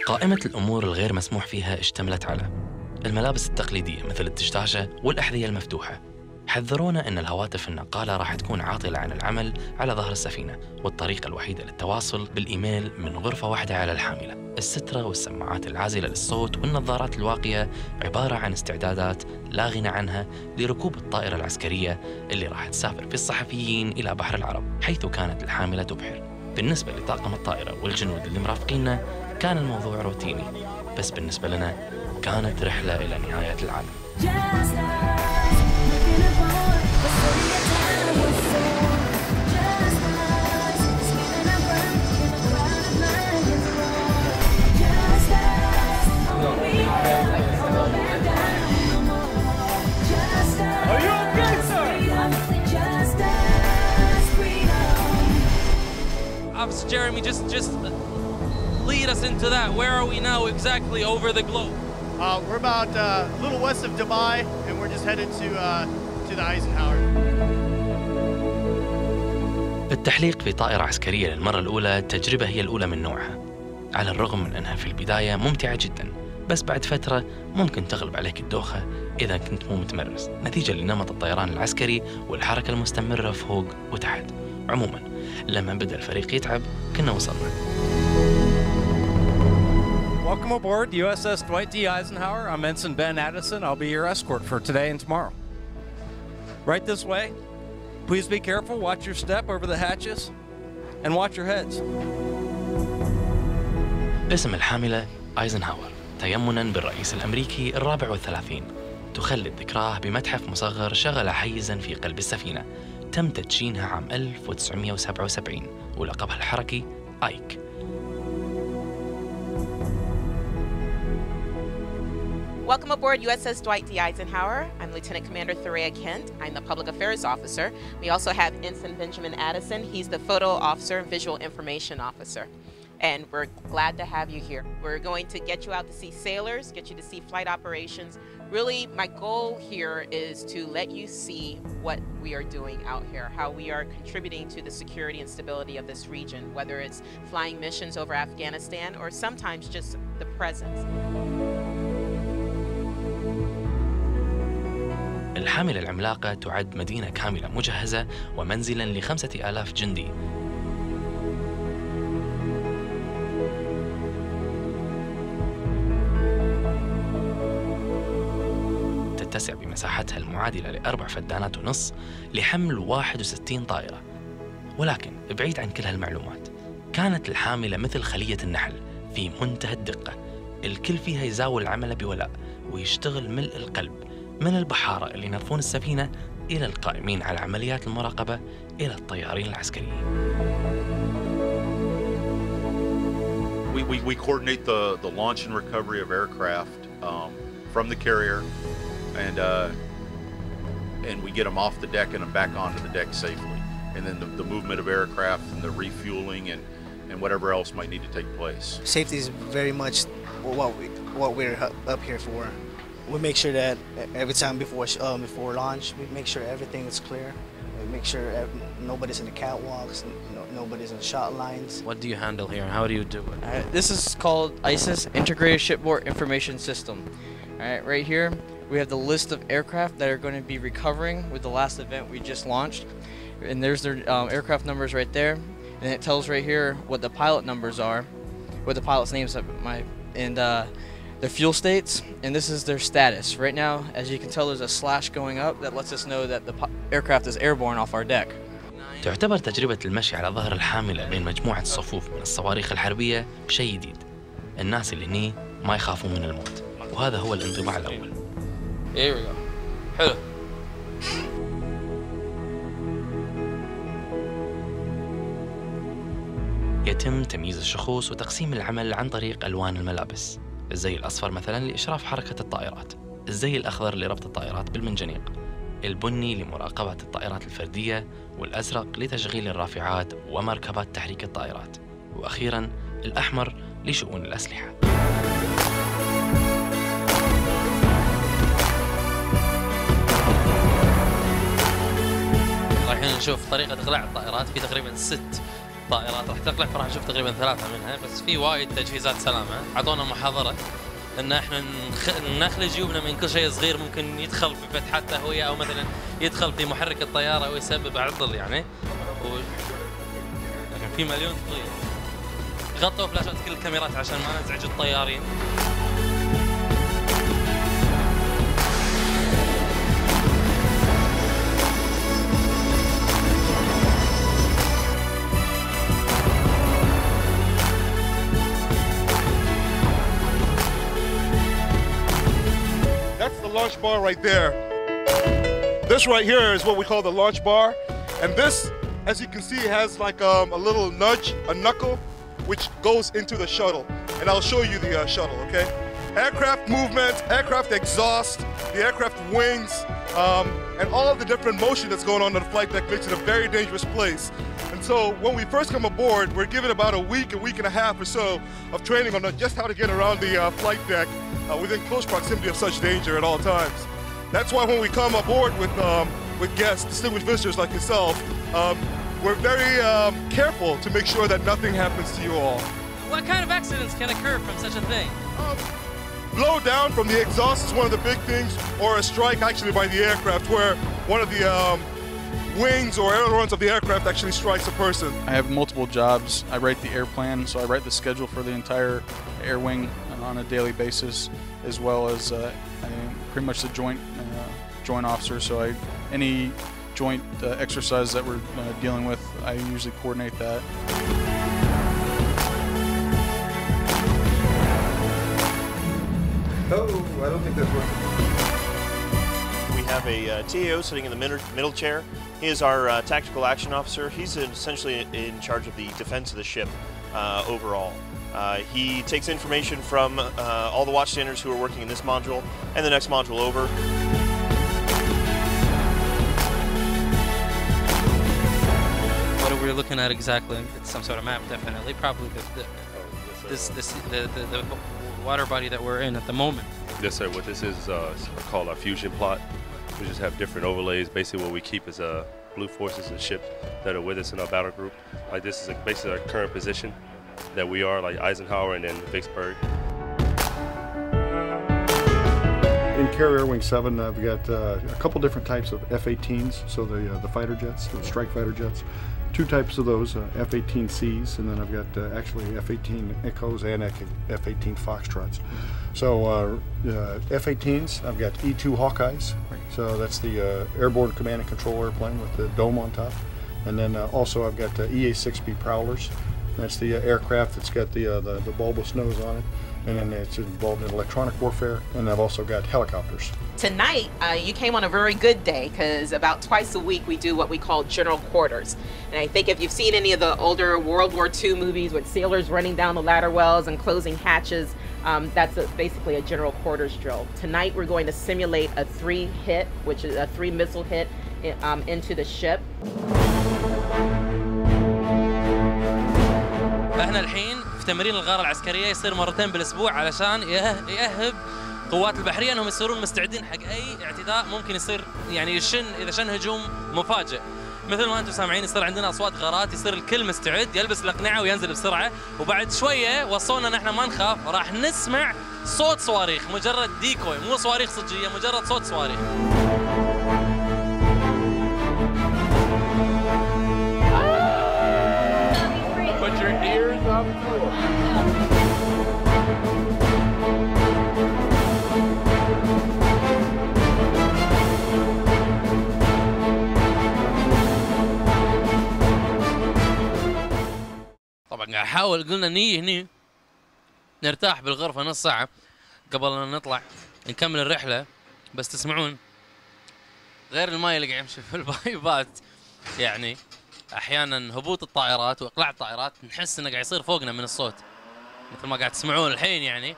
قائمة الأمور الغير مسموح فيها اشتملت على الملابس التقليدية مثل الدشداشة والأحذية المفتوحة. حذرونا أن الهواتف النقالة راح تكون عاطلة عن العمل على ظهر السفينة، والطريقة الوحيدة للتواصل بالإيميل من غرفة واحدة على الحاملة. السترة والسماعات العازلة للصوت والنظارات الواقية عبارة عن استعدادات لا غنى عنها لركوب الطائرة العسكرية اللي راح تسافر في الصحفيين إلى بحر العرب، حيث كانت الحاملة تبحر. بالنسبة لطاقم الطائرة والجنود اللي مرافقيننا كان الموضوع روتيني، بس بالنسبة لنا كانت رحلة إلى نهاية العالم. Officer Jeremy, just lead us into that. Where are we now exactly over the globe? We're about a little west of Dubai, and we're just headed to the Eisenhower. التحليق في طائرة عسكرية للمرة الأولى تجربة هي الأولى من نوعها، على الرغم من أنها في البداية ممتعة جدا، بس بعد فترة ممكن تغلب عليك الدوخة إذا كنت مو متمرس، نتيجة لنمط الطيران العسكري والحركة المستمرة فوق وتحت. عموما لما بدأ الفريق يتعب كنا وصلنا. Welcome aboard USS Dwight D. Eisenhower. I'm Ensign Ben Addison. I'll be your escort for today and tomorrow. Right this way. Please be careful. Watch your step over the hatches and watch your heads. اسم الحاملة ايزنهاور تيمنا بالرئيس الأمريكي الرابع والثلاثين، تخلد ذكراه بمتحف مصغر شغل حيزا في قلب السفينة، تم تدشينها عام 1977 ولقبها الحركي آيك. Welcome aboard USS Dwight D. Eisenhower. I'm Lieutenant Commander Thorea Kent. I'm the Public Affairs Officer. We also have Ensign Benjamin Addison. He's the Photo Officer and Visual Information Officer. And we're glad to have you here. We're going to get you out to see sailors, get you to see flight operations. Really, my goal here is to let you see what we are doing out here, how we are contributing to the security and stability of this region, whether it's flying missions over Afghanistan or sometimes just the presence. الحاملة العملاقة تعد مدينة كاملة مجهزة ومنزلاً ل5,000 جندي. تتسع بمساحتها المعادلة ل4 فدانات ونص لحمل 61 طائرة. ولكن بعيد عن كل هالمعلومات، كانت الحاملة مثل خلية النحل في منتهى الدقة. الكل فيها يزاول العمل بولاء ويشتغل ملء القلب، من البحارة اللي ينظفون السفينة إلى القائمين على عمليات المراقبة إلى الطيارين العسكريين. We coordinate the launch and recovery of aircraft from the carrier, and we get them off the deck and them back onto the deck safely. And then the movement of aircraft and the refueling and whatever else might need to take place. Safety is very much what we're up here for. We make sure that every time before launch, we make sure everything is clear. We make sure nobody's in the catwalks, nobody's in shot lines. What do you handle here and how do you do it? This is called ISIS, Integrated Shipboard Information System. Right here, we have the list of aircraft that are going to be recovering with the last event we just launched. And there's their aircraft numbers right there. And it tells right here what the pilot numbers are, what the pilot's names are, and their fuel states, and this is their status. Right now, as you can tell, there's a slash going up that lets us know that the aircraft is airborne off our deck. تعتبر تجربة المشي على ظهر الحاملة بين مجموعة صفوف من الصواريخ الحربية شيء جديد. الناس اللي هني ما يخافون من الموت، وهذا هو الانطباع الأول. Here we go. حلو. يتم تمييز الشخوص وتقسيم العمل عن طريق ألوان الملابس. الزي الأصفر مثلاً لإشراف حركة الطائرات، الزي الأخضر لربط الطائرات بالمنجنيق، البني لمراقبة الطائرات الفردية، والأزرق لتشغيل الرافعات ومركبات تحريك الطائرات، وأخيراً الأحمر لشؤون الأسلحة. رايحين نشوف طريقة إقلاع الطائرات في تقريباً 6 الطائرات راح تقلع، فراح نشوف تقريبا 3 منها، بس في وايد تجهيزات سلامه. اعطونا محاضره ان احنا نخلي جيوبنا من كل شيء صغير ممكن يدخل في فتحات تهويه، او مثلا يدخل في محرك الطياره ويسبب عطل يعني. في مليون تقريبا. غطوا فلاشات كل الكاميرات عشان ما نزعج الطيارين. That's the launch bar right there. This right here is what we call the launch bar. And this, as you can see, has like a little nudge, a knuckle, which goes into the shuttle. And I'll show you the shuttle, okay? Aircraft movement, aircraft exhaust, the aircraft wings, and all of the different motion that's going on the flight deck makes it a very dangerous place. And so when we first come aboard, we're given about a week and a half or so of training on just how to get around the flight deck within close proximity of such danger at all times. That's why when we come aboard with guests, distinguished visitors like yourself, we're very careful to make sure that nothing happens to you all. What kind of accidents can occur from such a thing? Blow down from the exhaust is one of the big things, or a strike actually by the aircraft where one of the wings or ailerons of the aircraft actually strikes a person. I have multiple jobs. I write the air plan, so I write the schedule for the entire air wing on a daily basis, as well as I am pretty much the joint officer, so any joint exercise that we're dealing with, I usually coordinate that. Oh, I don't think that's working. We have a TAO sitting in the middle chair. He is our tactical action officer. He's essentially in charge of the defense of the ship overall. He takes information from all the watchstanders who are working in this module and the next module over. What are we looking at exactly? It's some sort of map, definitely. Probably the water body that we're in at the moment. Yes, sir. What this is called our fusion plot. We just have different overlays. Basically, what we keep is blue forces and ships that are with us in our battle group. Like this is basically our current position that we are, like Eisenhower and then Vicksburg. In Carrier Wing 7, I've got a couple different types of F-18s, so the fighter jets, the strike fighter jets. 2 types of those, F-18Cs, and then I've got actually F-18 Echoes and F-18 Foxtrots. So F-18s, I've got E-2 Hawkeyes, so that's the airborne command and control airplane with the dome on top. And then also I've got EA-6B Prowlers. That's the aircraft that's got the bulbous nose on it. And then it's involved in electronic warfare. And I've also got helicopters. Tonight, you came on a very good day because about twice a week we do what we call general quarters. And I think if you've seen any of the older World War II movies with sailors running down the ladder wells and closing hatches, that's basically a general quarters drill. Tonight we're going to simulate a 3-hit, which is a 3-missile hit into the ship. احنا الحين في تمرين الغارة العسكرية يصير مرتين بالاسبوع علشان يأهب قوات البحرية انهم يصيرون مستعدين حق اي اعتداء ممكن يصير، يعني اذا شن هجوم مفاجئ. مثل ما انتم سامعين يصير عندنا اصوات غارات، يصير الكل مستعد يلبس الاقنعة وينزل بسرعة، وبعد شوية وصونا ان احنا ما نخاف، راح نسمع صوت صواريخ، مجرد ديكوي، مو صواريخ صجية، مجرد صوت صواريخ. Put your ears up to it. طبعا قاعد احاول، قلنا نيجي هني نرتاح بالغرفة نص ساعة قبل أن نطلع نكمل الرحلة، بس تسمعون غير الماي اللي قاعد يمشي في البايبات، يعني احيانا هبوط الطائرات واقلاع الطائرات نحس انه قاعد يصير فوقنا من الصوت مثل ما قاعد تسمعون الحين. يعني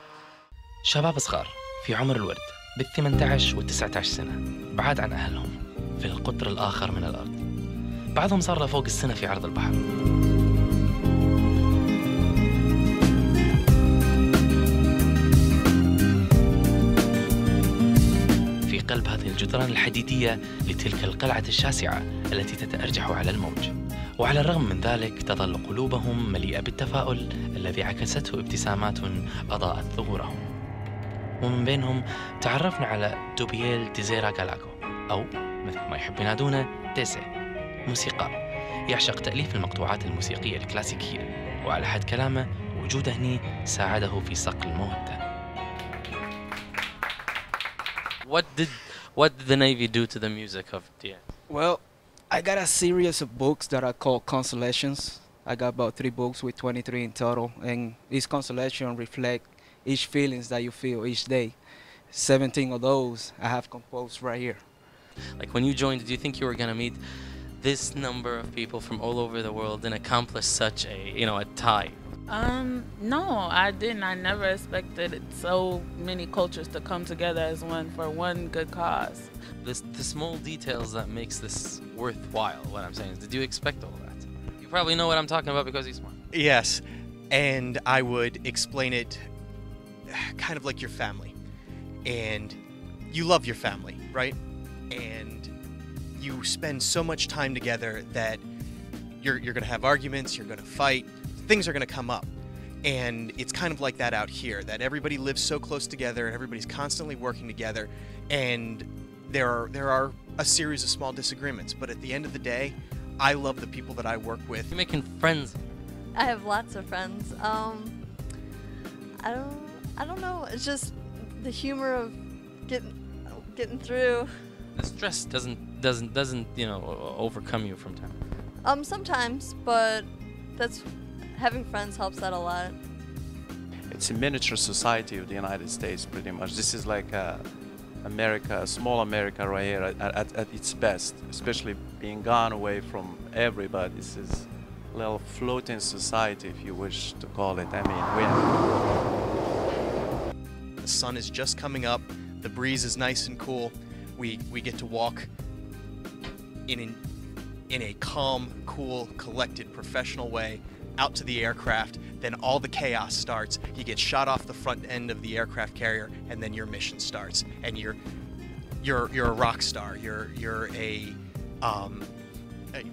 شباب صغار في عمر الورد بال18 وال19 سنة، بعاد عن أهلهم في القطر الآخر من الأرض. بعضهم صار له فوق السنة في عرض البحر. في قلب هذه الجدران الحديدية لتلك القلعة الشاسعة التي تتأرجح على الموج، وعلى الرغم من ذلك تظل قلوبهم مليئة بالتفاؤل الذي عكسته ابتسامات أضاءت ثغورهم. ومن بينهم تعرفنا على دوبييل تيزيرا غالاغو، أو مثل ما يحب ينادونه تيسي، موسيقار يعشق تأليف المقطوعات الموسيقية الكلاسيكية، وعلى حد كلامه وجوده هني ساعده في صقل المودة. What did the Navy do to the music of DX? Well, I got a series of books that are called constellations. I got about 3 books with 23 in total, and each constellation reflect each feelings that you feel each day. 17 of those I have composed right here. Like when you joined, did you think you were going to meet this number of people from all over the world and accomplish such a tie? No, I didn't. I never expected so many cultures to come together as one for one good cause. The small details that makes this worthwhile, what I'm saying is, did you expect all that? You probably know what I'm talking about because he's smart. Yes, and I would explain it kind of like your family. And you love your family, right? And you spend so much time together that you're going to have arguments, you're going to fight, things are going to come up. And it's kind of like that out here, that everybody lives so close together and everybody's constantly working together, and there are a series of small disagreements, but at the end of the day, I love the people that I work with. You're making friends. I have lots of friends. I don't know, it's just the humor of getting through. The stress doesn't overcome you from time. Sometimes, but that's having friends helps that a lot. It's a miniature society of the United States, pretty much. This is like America, small America right here at its best, especially being gone away from everybody. This is a little floating society, if you wish to call it. I mean, the sun is just coming up, the breeze is nice and cool. We get to walk in a calm, cool, collected, professional way out to the aircraft. Then all the chaos starts. You get shot off the front end of the aircraft carrier, and then your mission starts. And you're a rock star. You're a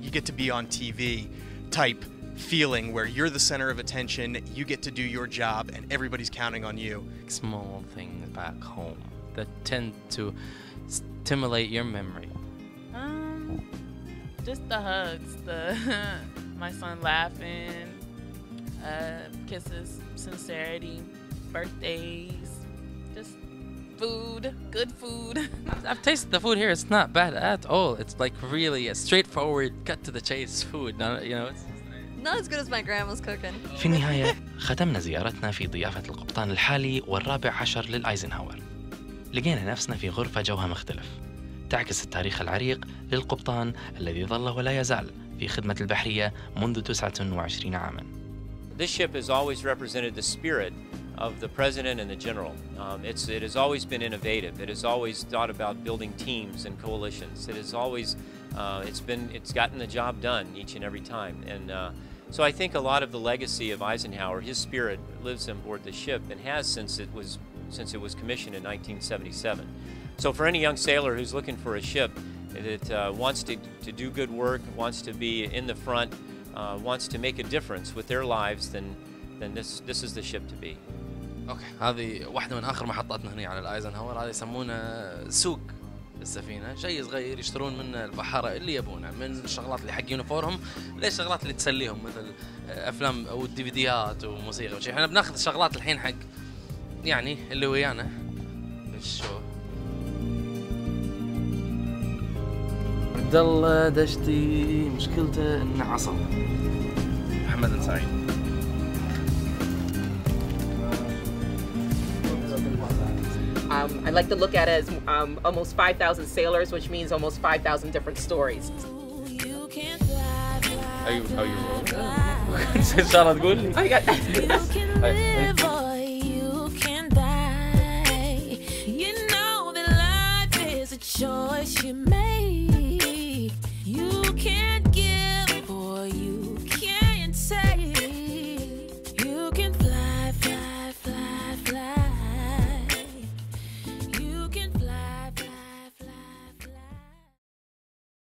you get to be on TV type feeling where you're the center of attention. You get to do your job, and everybody's counting on you. Small things back home that tend to stimulate your memory. Just the hugs, my son laughing, kisses, sincerity, birthdays, just food, good food. I've tasted the food here. It's not bad at all. It's like really a straightforward, cut to the chase food. It's not as good as my grandma's cooking. في النهاية ختمنا زيارتنا في ضيافة القبطان الحالي والرابع عشر للأيزنهاور. لقينا نفسنا في غرفة جوها مختلف، تعكس التاريخ العريق للقبطان الذي ظل ولا يزال في خدمة البحرية منذ 29 عاماً. This ship has always represented the spirit of the president and the general. It has always been innovative. It has always thought about building teams and coalitions. It has always, it's gotten the job done each and every time. And so I think a lot of the legacy of Eisenhower, his spirit lives on board the ship and has since it was commissioned in 1977. So for any young sailor who's looking for a ship that wants to do good work, wants to be in the front, wants to make a difference with their lives, then this is the ship to be. اوكي، هذه واحدة من آخر محطاتنا هنا على الأيزنهاور. هذا يسمونه سوق السفينة، شيء صغير يشترون منه البحارة اللي يبونه، من الشغلات اللي حق يونيفورهم للشغلات اللي تسليهم مثل أفلام أو الديفيديات وموسيقى وشيء. احنا بناخذ الشغلات الحين حق اللي ويانا بالشو. عبد الله دشتي مشكلته انه عصب. محمد السعيد. I like to look at it as almost 5,000 sailors, which means almost 5,000 different stories. أيوه إن شاء الله تقول لي.